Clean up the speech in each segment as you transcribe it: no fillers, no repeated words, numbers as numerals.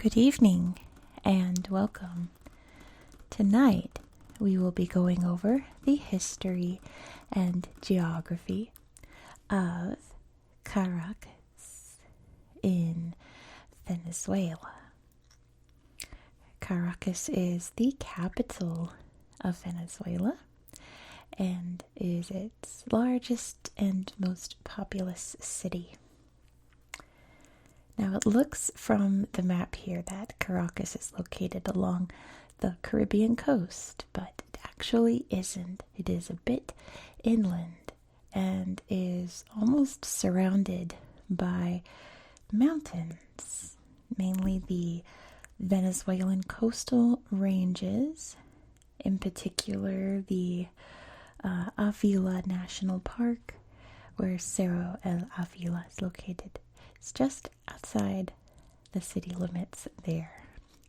Good evening and welcome. Tonight we will be going over the history and geography of Caracas in Venezuela. Caracas is the capital of Venezuela and is its largest and most populous city. Now it looks from the map here that Caracas is located along the Caribbean coast, but it actually isn't. It is a bit inland and is almost surrounded by mountains, mainly the Venezuelan coastal ranges, in particular the Avila National Park, where Cerro El Avila is located. It's just outside the city limits there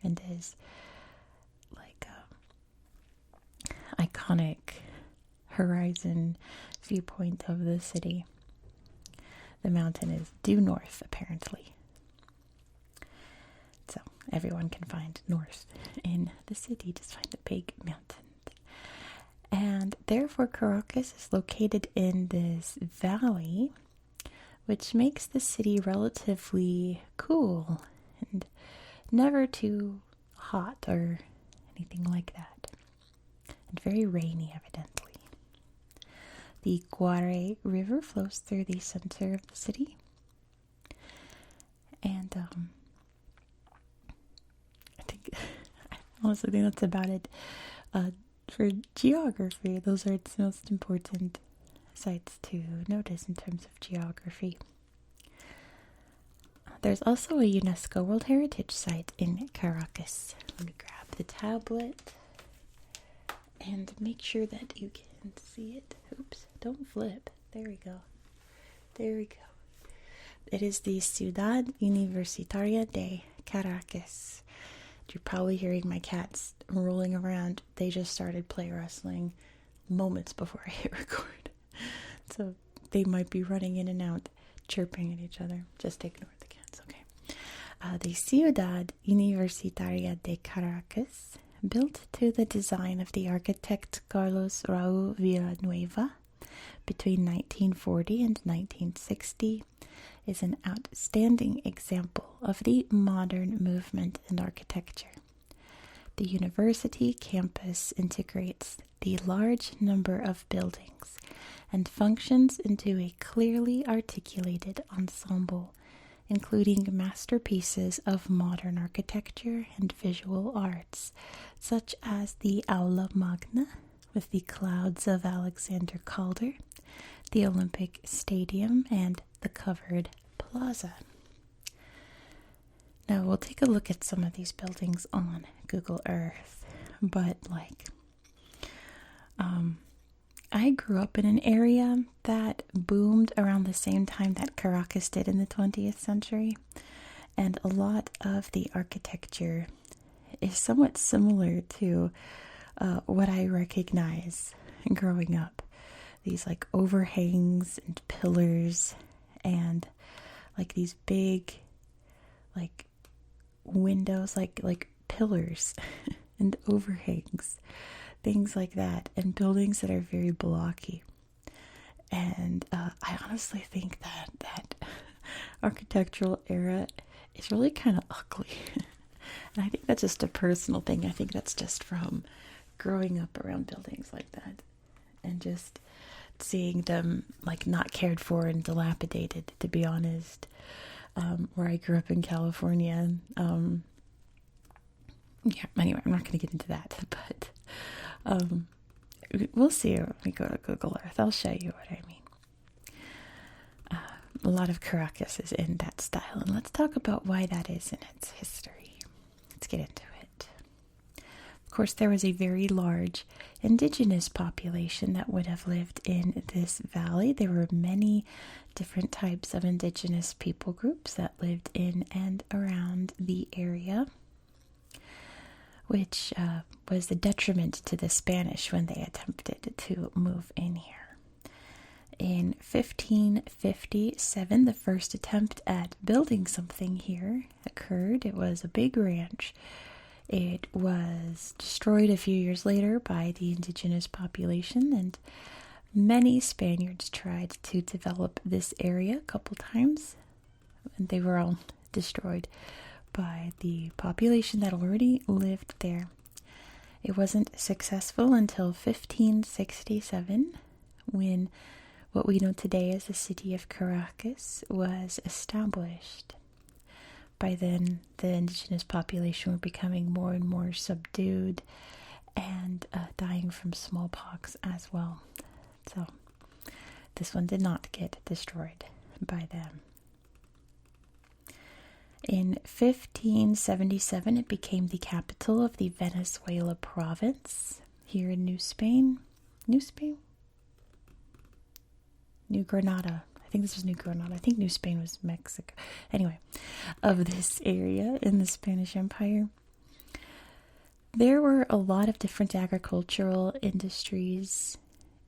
and is like an iconic horizon viewpoint of the city. The mountain is due north, apparently. So everyone can find north in the city, just find the big mountain. And therefore Caracas is located in this valley, which makes the city relatively cool and never too hot or anything like that. And very rainy, evidently. The Guare River flows through the center of the city. And I honestly think that's about it. For geography, those are its most important sites to notice in terms of geography. There's also a UNESCO World Heritage Site in Caracas. Let me grab the tablet and make sure that you can see it. Oops, don't flip. There we go. There we go. It is the Ciudad Universitaria de Caracas. You're probably hearing my cats rolling around. They just started play wrestling moments before I hit record. So they might be running in and out, chirping at each other. Just ignore the cats, okay? The Ciudad Universitaria de Caracas, built to the design of the architect Carlos Raúl Villanueva between 1940 and 1960, is an outstanding example of the modern movement in architecture. The university campus integrates the large number of buildings and functions into a clearly articulated ensemble, including masterpieces of modern architecture and visual arts, such as the Aula Magna with the Clouds of Alexander Calder, the Olympic Stadium, and the covered plaza. Now we'll take a look at some of these buildings on Google Earth, but I grew up in an area that boomed around the same time that Caracas did in the 20th century, and a lot of the architecture is somewhat similar to what I recognize growing up. These like overhangs and pillars and like these big like windows, like pillars and overhangs, things like that, and buildings that are very blocky. And I honestly think that architectural era is really kind of ugly. And I think that's just a personal thing. I think that's just from growing up around buildings like that and just seeing them like not cared for and dilapidated, to be honest. Where I grew up in California. Anyway, I'm not going to get into that, but we'll see when we go to Google Earth. I'll show you what I mean. A lot of Caracas is in that style, and let's talk about why that is in its history. Let's get into it. Of course, there was a very large indigenous population that would have lived in this valley. There were many different types of indigenous people groups that lived in and around the area, which was a detriment to the Spanish when they attempted to move in here. In 1557, the first attempt at building something here occurred. It was a big ranch. It was destroyed a few years later by the indigenous population, and many Spaniards tried to develop this area a couple times, and they were all destroyed by the population that already lived there. It wasn't successful until 1567, when what we know today as the city of Caracas was established. By then, the indigenous population were becoming more and more subdued and dying from smallpox as well. So this one did not get destroyed by them. In 1577, it became the capital of the Venezuela province here in New Spain. New Granada. I think this was New Granada. I think New Spain was Mexico. Anyway, of this area in the Spanish Empire. There were a lot of different agricultural industries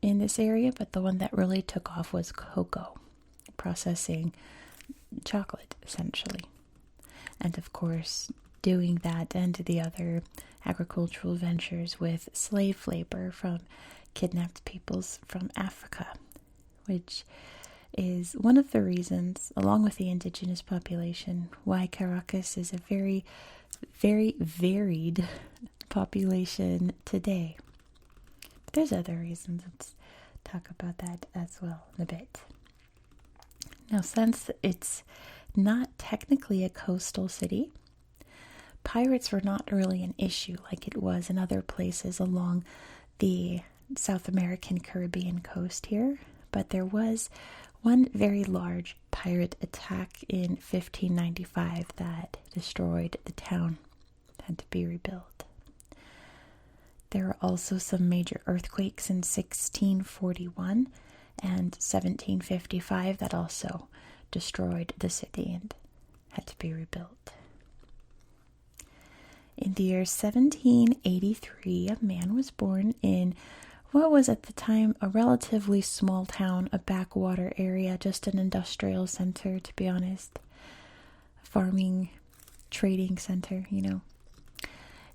in this area, but the one that really took off was cocoa, processing chocolate, essentially. And of course, doing that and the other agricultural ventures with slave labor from kidnapped peoples from Africa, which is one of the reasons, along with the indigenous population, why Caracas is a very, very varied population today. But there's other reasons. Let's talk about that as well in a bit. Now, since it's not technically a coastal city, pirates were not really an issue like it was in other places along the South American Caribbean coast here. But there was one very large pirate attack in 1595 that destroyed the town. It had to be rebuilt. There were also some major earthquakes in 1641 and 1755 that also destroyed the city and had to be rebuilt. In the year 1783, a man was born in what was at the time a relatively small town, a backwater area, just an industrial center, to be honest. A farming, trading center, you know.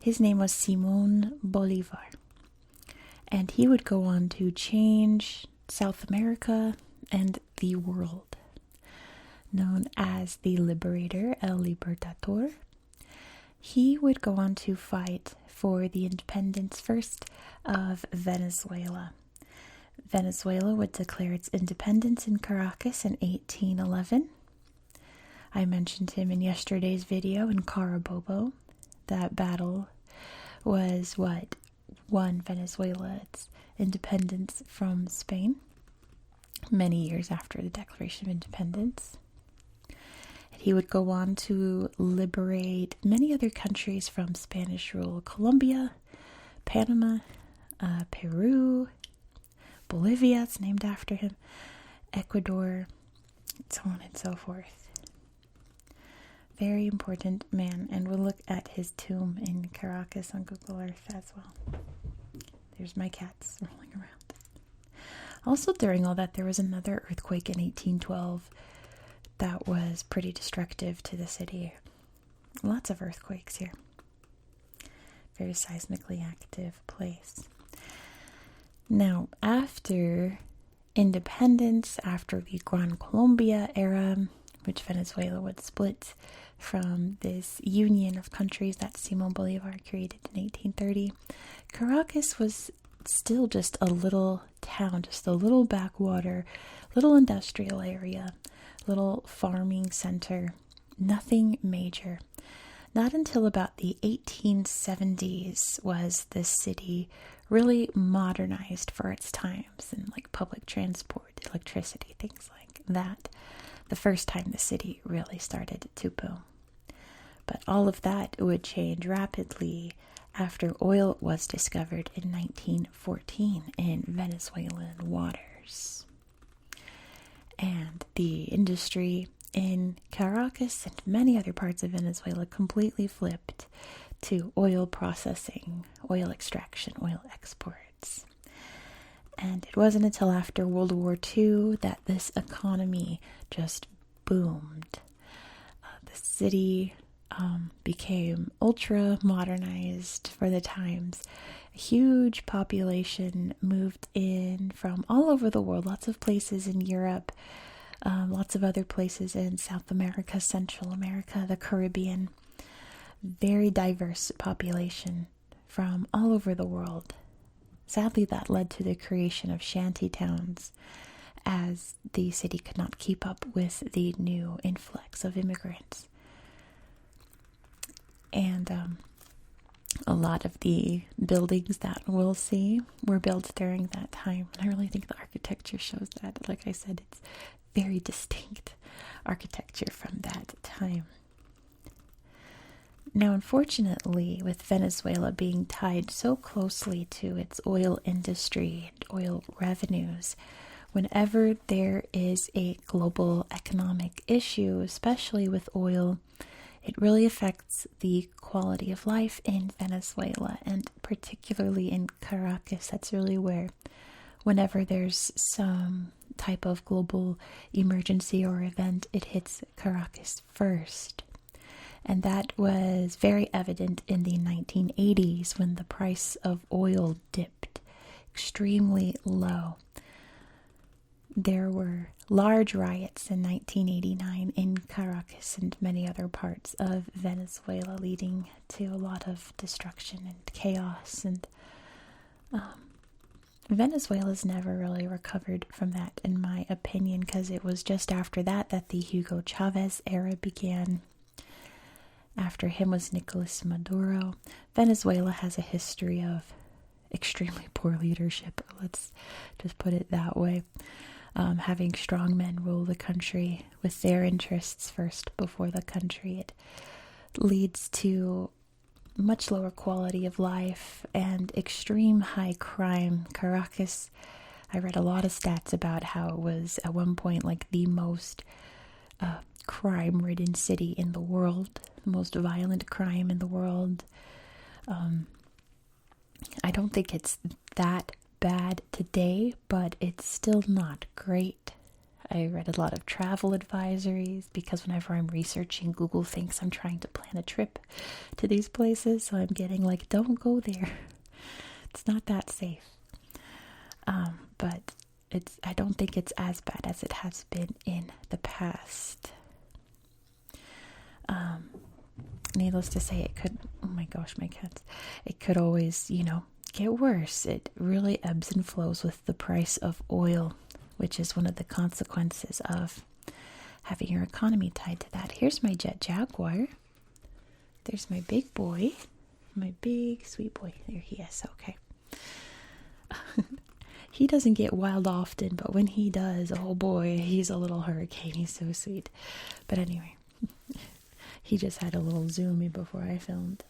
His name was Simón Bolívar. And he would go on to change South America and the world. Known as the Liberator, El Libertador. He would go on to fight for the independence first of Venezuela. Venezuela would declare its independence in Caracas in 1811. I mentioned him in yesterday's video in Carabobo. That battle was what won Venezuela its independence from Spain many years after the Declaration of Independence. He would go on to liberate many other countries from Spanish rule: Colombia, Panama, Peru, Bolivia, it's named after him, Ecuador, so on and so forth. Very important man, and we'll look at his tomb in Caracas on Google Earth as well. There's my cats rolling around. Also, during all that, there was another earthquake in 1812 that was pretty destructive to the city. Lots of earthquakes here. Very seismically active place. Now, after independence, after the Gran Colombia era, which Venezuela would split from this union of countries that Simón Bolívar created in 1830, Caracas was still just a little town, just a little backwater, little industrial area, little farming center, nothing major. Not until about the 1870s was the city really modernized for its times, and like public transport, electricity, things like that. The first time the city really started to boom. But all of that would change rapidly after oil was discovered in 1914 in Venezuelan waters. And the industry in Caracas and many other parts of Venezuela completely flipped to oil processing, oil extraction, oil exports. And it wasn't until after World War II that this economy just boomed. The city became ultra modernized for the times. A huge population moved in from all over the world, lots of places in Europe, lots of other places in South America, Central America, the Caribbean. Very diverse population from all over the world. Sadly, that led to the creation of shanty towns, as the city could not keep up with the new influx of immigrants. And a lot of the buildings that we'll see were built during that time. And I really think the architecture shows that. Like I said, it's very distinct architecture from that time. Now, unfortunately, with Venezuela being tied so closely to its oil industry and oil revenues, whenever there is a global economic issue, especially with oil, it really affects the quality of life in Venezuela, and particularly in Caracas. That's really where, whenever there's some type of global emergency or event, it hits Caracas first. And that was very evident in the 1980s when the price of oil dipped extremely low. There were large riots in 1989 in Caracas and many other parts of Venezuela, leading to a lot of destruction and chaos. And Venezuela's never really recovered from that, in my opinion, because it was just after that that the Hugo Chavez era began. After him was Nicolas Maduro. Venezuela has a history of extremely poor leadership. Let's just put it that way. Having strong men rule the country with their interests first before the country. It leads to much lower quality of life and extreme high crime. Caracas, I read a lot of stats about how it was at one point like the most crime-ridden city in the world, the most violent crime in the world. I don't think it's that bad today, but it's still not great. I read a lot of travel advisories because whenever I'm researching, Google thinks I'm trying to plan a trip to these places, so I'm getting like, don't go there. It's not that safe. But I don't think it's as bad as it has been in the past. Needless to say, it could, oh my gosh, my cats, it could always, get worse. It really ebbs and flows with the price of oil, which is one of the consequences of having your economy tied to that. Here's my jet Jaguar. There's my big boy, my big sweet boy. There he is. Okay. He doesn't get wild often, but when he does, oh boy, he's a little hurricane. He's so sweet. But anyway, he just had a little zoomy before I filmed,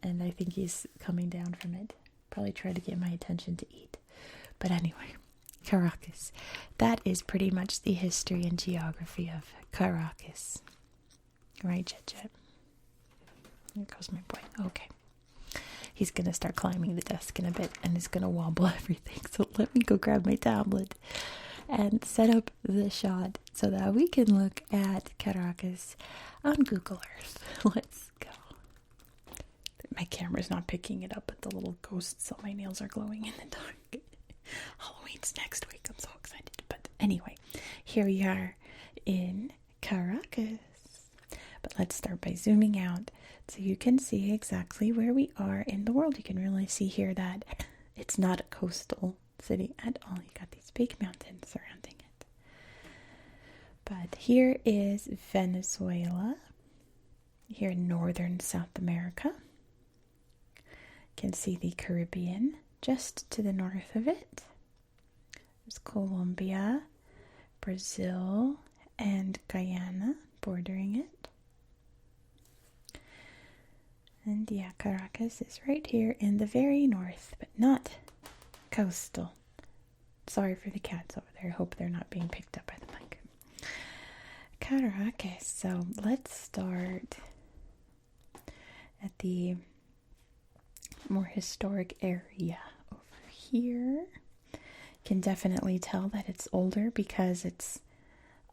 and I think he's coming down from it. Probably tried to get my attention to eat. But anyway, Caracas. That is pretty much the history and geography of Caracas. Right, Jet? There goes my boy. Okay. He's going to start climbing the desk in a bit and is going to wobble everything. So let me go grab my tablet and set up the shot so that we can look at Caracas on Google Earth. Let's go. My camera's not picking it up, but the little ghosts on my nails are glowing in the dark. Halloween's next week. I'm so excited. But anyway, here we are in Caracas. But let's start by zooming out so you can see exactly where we are in the world. You can really see here that it's not a coastal city at all. You got these big mountains surrounding it. But here is Venezuela, here in northern South America. You can see the Caribbean just to the north of it. There's Colombia, Brazil, and Guyana bordering it. And yeah, Caracas is right here in the very north, but not coastal. Sorry for the cats over there. I hope they're not being picked up by the mic. Caracas. So let's start at the more historic area over here. Can definitely tell that it's older because it's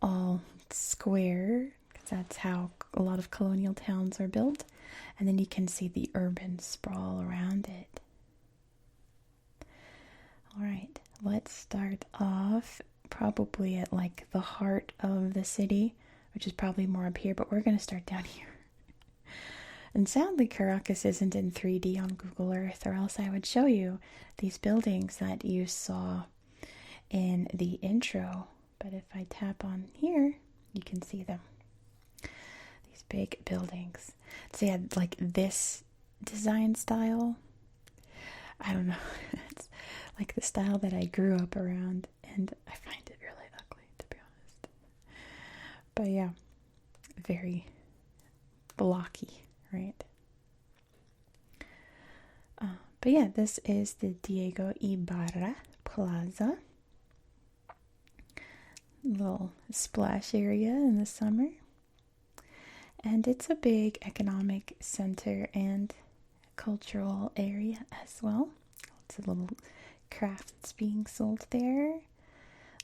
all square, because that's how a lot of colonial towns are built. And then you can see the urban sprawl around it. All right, let's start off probably at like the heart of the city, which is probably more up here, but we're going to start down here. And sadly, Caracas isn't in 3D on Google Earth, or else I would show you these buildings that you saw in the intro. But if I tap on here, you can see them. These big buildings. So yeah, like this design style, I don't know. It's like the style that I grew up around, and I find it really ugly, to be honest. But yeah, very blocky, right? But yeah, this is the Diego Ibarra Plaza. Little splash area in the summer. And it's a big economic center and cultural area as well. Lots of little crafts being sold there.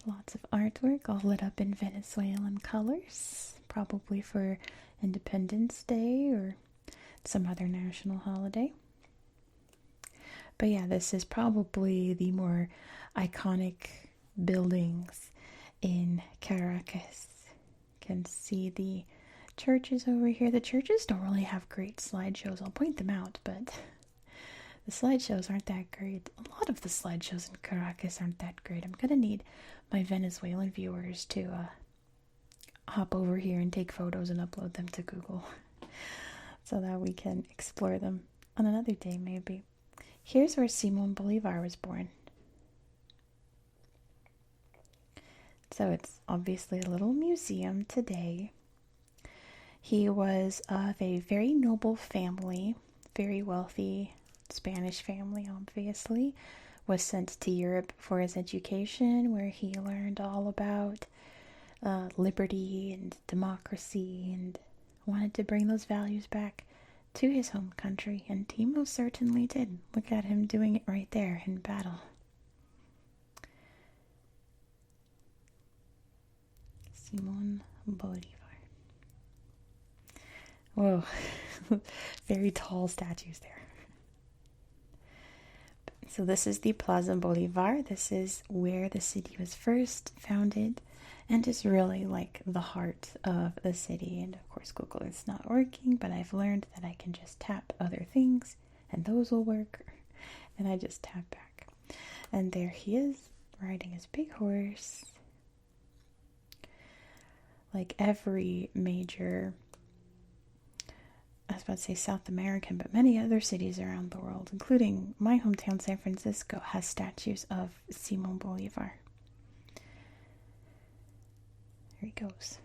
Lots of artwork all lit up in Venezuelan colors, probably for Independence Day or some other national holiday. But yeah, this is probably the more iconic buildings in Caracas. You can see the churches over here. The churches don't really have great slideshows. I'll point them out, but the slideshows aren't that great. A lot of the slideshows in Caracas aren't that great. I'm gonna need my Venezuelan viewers to hop over here and take photos and upload them to Google so that we can explore them on another day maybe. Here's where Simon Bolivar was born. So it's obviously a little museum today. He was of a very noble family, very wealthy Spanish family, obviously. Was sent to Europe for his education, where he learned all about liberty and democracy, and wanted to bring those values back to his home country, and he most certainly did. Look at him doing it right there in battle. Simon Bolivar. Whoa, very tall statues there. So this is the Plaza Bolivar. This is where the city was first founded and is really like the heart of the city. And of course Google is not working, but I've learned that I can just tap other things and those will work. And I just tap back. And there he is, riding his big horse. Like every major, I was about to say South American, but many other cities around the world, including my hometown, San Francisco, has statues of Simon Bolivar. There he goes.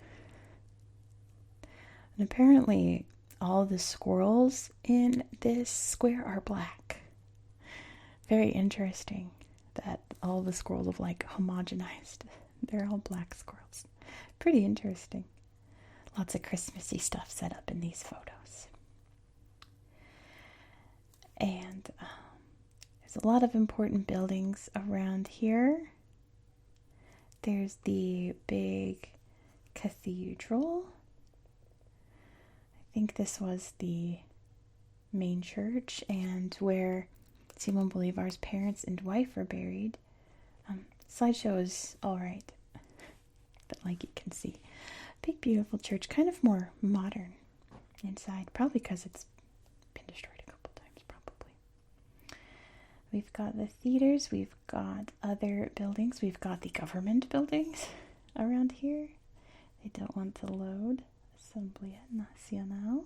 And apparently all the squirrels in this square are black. Very interesting that all the squirrels have like homogenized. They're all black squirrels. Pretty interesting. Lots of Christmassy stuff set up in these photos. And there's a lot of important buildings around here. There's the big cathedral. I think this was the main church and where Simon Bolivar's parents and wife are buried. Slideshow is alright, but like you can see, big beautiful church, kind of more modern inside, probably because it's been destroyed a couple times, probably. We've got the theaters, we've got other buildings, we've got the government buildings around here. They don't want to load. Asamblea Nacional.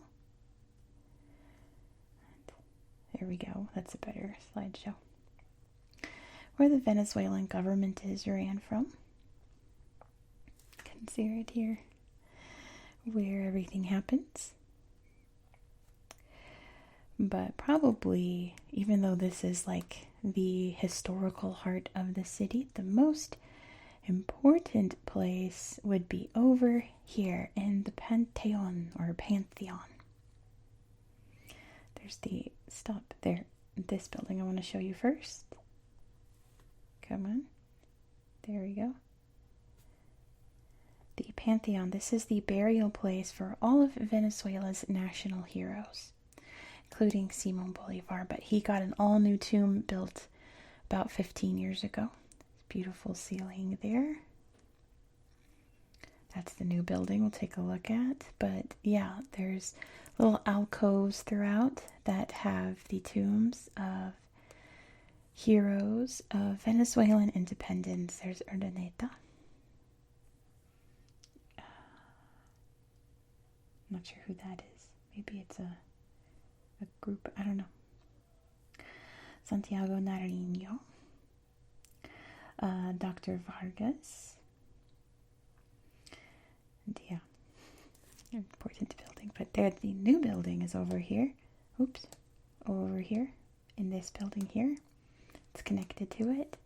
And there we go, that's a better slideshow. Where the Venezuelan government is ran from. You can see right here where everything happens. But probably, even though this is like the historical heart of the city, the most important place would be over here in the Pantheon or Pantheon. There's the stop there. This building I want to show you first. Come on. There we go. The Pantheon. This is the burial place for all of Venezuela's national heroes, including Simon Bolivar. But he got an all-new tomb built about 15 years ago. Beautiful ceiling there. That's the new building we'll take a look at. But yeah, there's little alcoves throughout that have the tombs of heroes of Venezuelan independence. There's Urdaneta. I'm not sure who that is. Maybe it's a group. I don't know. Santiago Nariño. Dr. Vargas. And yeah, important building. But there, the new building is over here. Oops. Over here. In this building here. It's connected to it.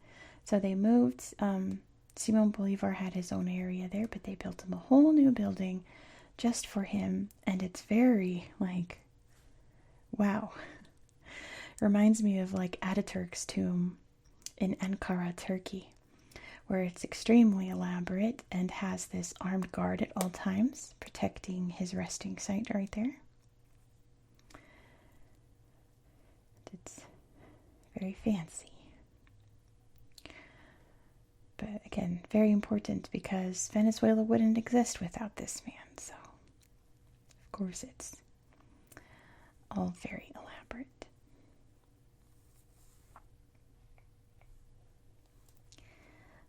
So they moved. Simon Bolivar had his own area there, but they built him a whole new building just for him, and it's very, like, wow. Reminds me of, like, Ataturk's tomb in Ankara, Turkey, where it's extremely elaborate and has this armed guard at all times, protecting his resting site right there. It's very fancy. But again, very important because Venezuela wouldn't exist without this man, so of course it's all very elaborate.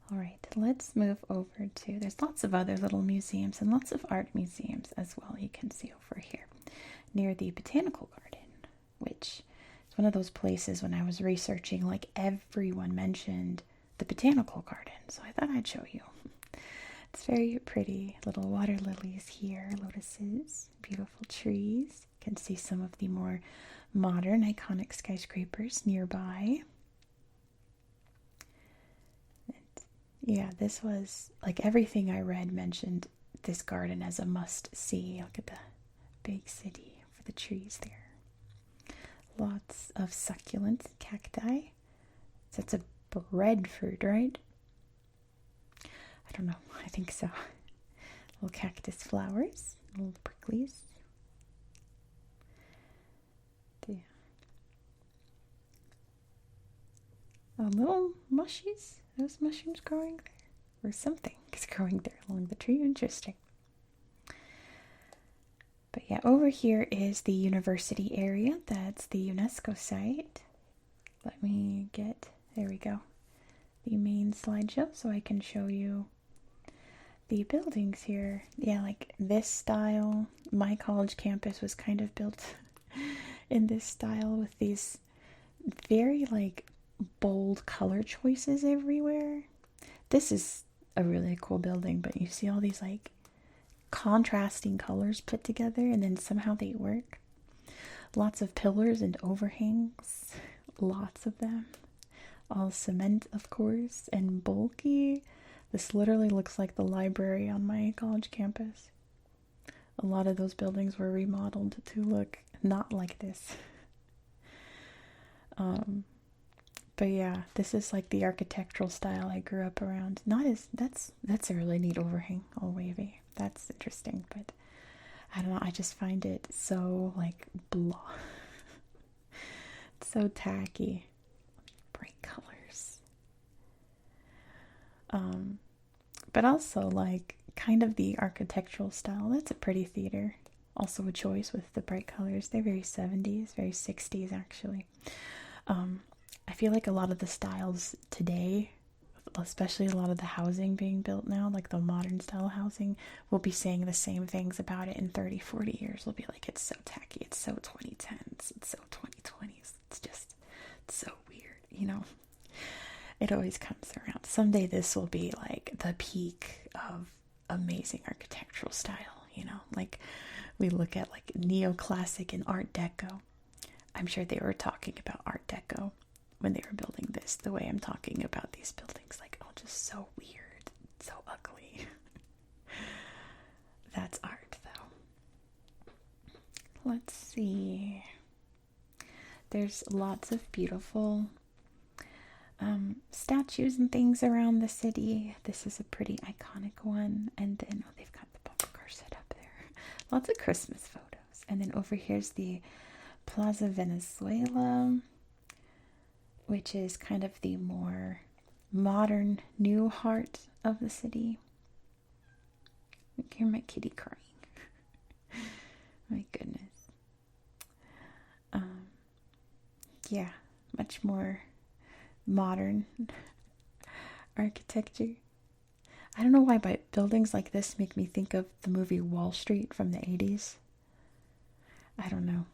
Alright, let's move over to, there's lots of other little museums and lots of art museums as well, you can see over here, near the Botanical Garden, which is one of those places when I was researching, like everyone mentioned the Botanical Garden, so I thought I'd show you. It's very pretty. Little water lilies here, lotuses, beautiful trees. You can see some of the more modern, iconic skyscrapers nearby. And yeah, this was, like everything I read mentioned this garden as a must-see. Look at the big city for the trees there. Lots of succulent cacti. So it's a breadfruit, right? I don't know. I think so. Little cactus flowers, little pricklies. Yeah. Oh, little mushies. Those mushrooms growing there, or something is growing there along the tree. Interesting. But yeah, over here is the university area. That's the UNESCO site. Let me get, there we go, the main slideshow so I can show you the buildings here. Yeah, like this style. My college campus was kind of built in this style with these very like bold color choices everywhere. This is a really cool building, but you see all these like contrasting colors put together and then somehow they work. Lots of pillars and overhangs, lots of them. All cement, of course, and bulky. This literally looks like the library on my college campus. A lot of those buildings were remodeled to look not like this. But yeah, this is like the architectural style I grew up around. Not as, that's a really neat overhang, all wavy. That's interesting, but I don't know, I just find it so like blah. It's so tacky. Bright colors. But also like kind of the architectural style. That's a pretty theater. Also a choice with the bright colors. They're very 70s, very 60s actually. I feel like a lot of the styles today, especially a lot of the housing being built now, like the modern style housing, will be saying the same things about it in 30, 40 years. We'll be like, it's so tacky, it's so 2010s, it's so 2020s. It's just, it's so weird, you know? It always comes around. Someday this will be like the peak of amazing architectural style, you know? Like we look at like neoclassic and Art Deco. I'm sure they were talking about Art Deco when they were building this, the way I'm talking about these buildings. Like, oh, just so weird, so ugly. That's art, though. Let's see. There's lots of beautiful statues and things around the city. This is a pretty iconic one. And then, oh, they've got the bumper car set up there. Lots of Christmas photos. And then over here's the Plaza Venezuela, which is kind of the more modern, new heart of the city. I can hear my kitty crying. My goodness. Yeah, much more modern architecture. I don't know why, but buildings like this make me think of the movie Wall Street from the 80s. I don't know.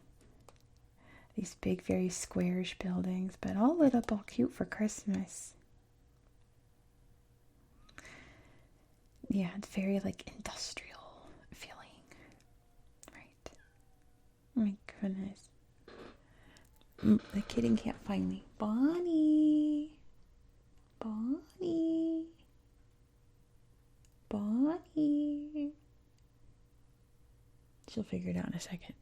These big, very squarish buildings, but all lit up all cute for Christmas. Yeah, it's very like industrial feeling. Right. Oh my goodness. The kitten can't find me. Bonnie. Bonnie. Bonnie. She'll figure it out in a second.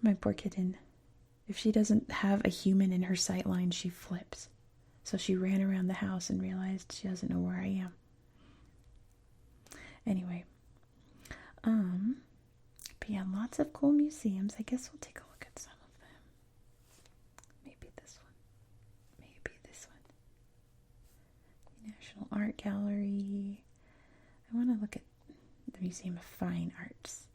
My poor kitten. If she doesn't have a human in her sight line, she flips. So she ran around the house and realized she doesn't know where I am. Anyway. But yeah, lots of cool museums. I guess we'll take a look at some of them. Maybe this one. Maybe this one. National Art Gallery. I want to look at the Museum of Fine Arts,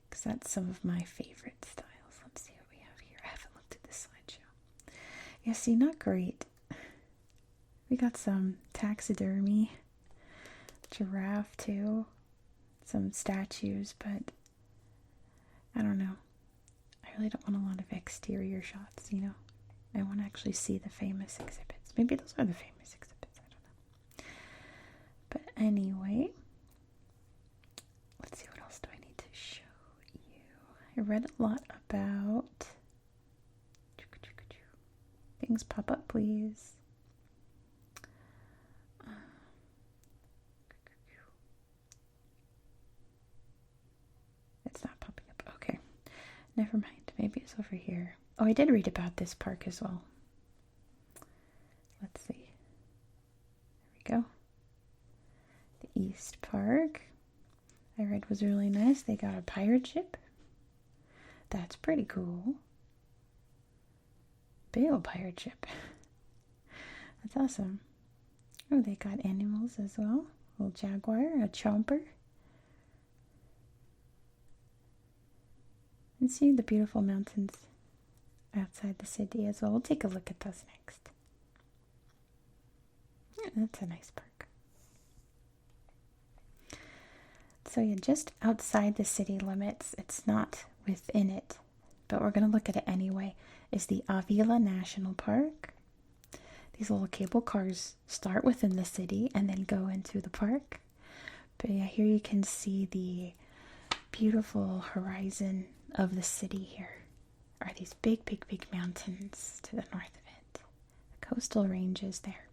because that's some of my favorite styles. Let's see what we have here. I haven't looked at this slideshow. Yeah, see, not great. We got some taxidermy, giraffe too, some statues, but I don't know. I really don't want a lot of exterior shots, you know. I want to actually see the famous exhibits. Maybe those are the famous exhibits, I don't know. But anyway, let's see, what else do I need to show you? I read a lot about things. Pop up, please. It's not popping up. Okay, never mind. Maybe it's over here. Oh, I did read about this park as well. Let's see. There we go. The East Park, I read, was really nice. They got a pirate ship. That's pretty cool. Big old pirate ship. That's awesome. Oh, they got animals as well. A little jaguar, a chomper. And see the beautiful mountains outside the city as well. We'll take a look at those next. Yeah, that's a nice park. So yeah, just outside the city limits, it's not within it, but we're going to look at it anyway, is the Avila National Park. These little cable cars start within the city and then go into the park. But yeah, here you can see the beautiful horizon of the city here. Are these big, big, big mountains to the north of it. The coastal ranges there.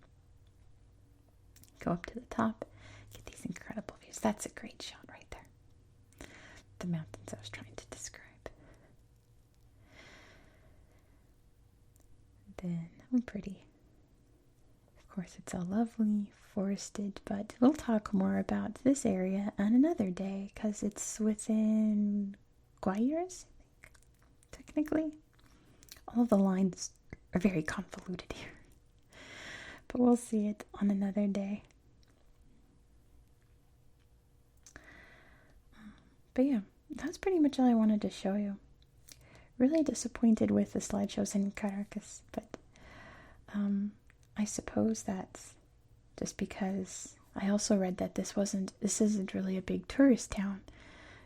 Go up to the top, get these incredible views. That's a great shot right there. The mountains I was trying to describe. Then, oh, pretty. Of course, it's all lovely, forested, but we'll talk more about this area on another day because it's within Guayras, I think, technically. All the lines are very convoluted here, but we'll see it on another day. But yeah, that's pretty much all I wanted to show you. Really disappointed with the slideshows in Caracas, but I suppose that's just because I also read that this isn't really a big tourist town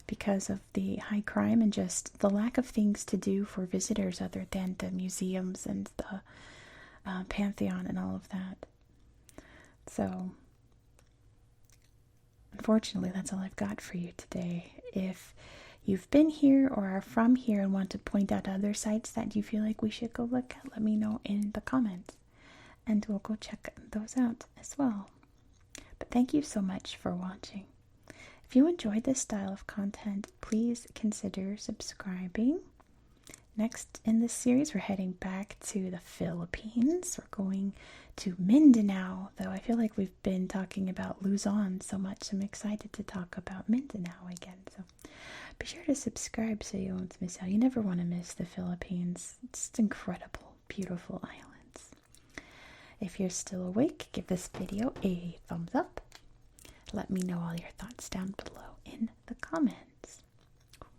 because of the high crime and just the lack of things to do for visitors other than the museums and the Pantheon and all of that. So, unfortunately, that's all I've got for you today. If you've been here or are from here and want to point out other sites that you feel like we should go look at, let me know in the comments. And we'll go check those out as well. But thank you so much for watching. If you enjoyed this style of content, please consider subscribing, next in this series, we're heading back to the Philippines. We're going to Mindanao, though I feel like we've been talking about Luzon so much. I'm excited to talk about Mindanao again. So be sure to subscribe so you won't miss out. You never want to miss the Philippines. It's incredible, beautiful islands. If you're still awake, give this video a thumbs up. Let me know all your thoughts down below in the comments.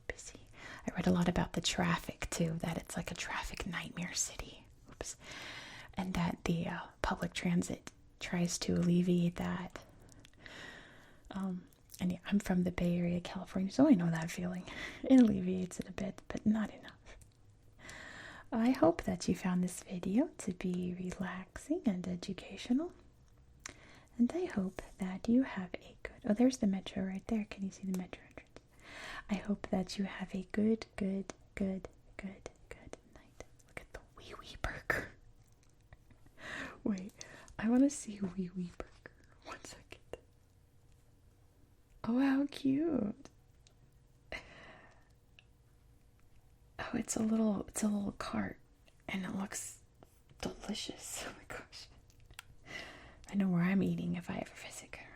Busy. I read a lot about the traffic too, that it's like a traffic nightmare city. Oops. And that the public transit tries to alleviate that. And yeah, I'm from the Bay Area, California, so I know that feeling. It alleviates it a bit, but not enough. I hope that you found this video to be relaxing and educational. And I hope that you have a good... Oh, there's the metro right there. Can you see the metro entrance? I hope that you have a good night. Look at the wee wee burger. Wait, I want to see wee wee burger. 1 second. Oh, how cute. Oh, it's a little cart, and it looks delicious. Oh my gosh. I know where I'm eating if I ever visit Caracas.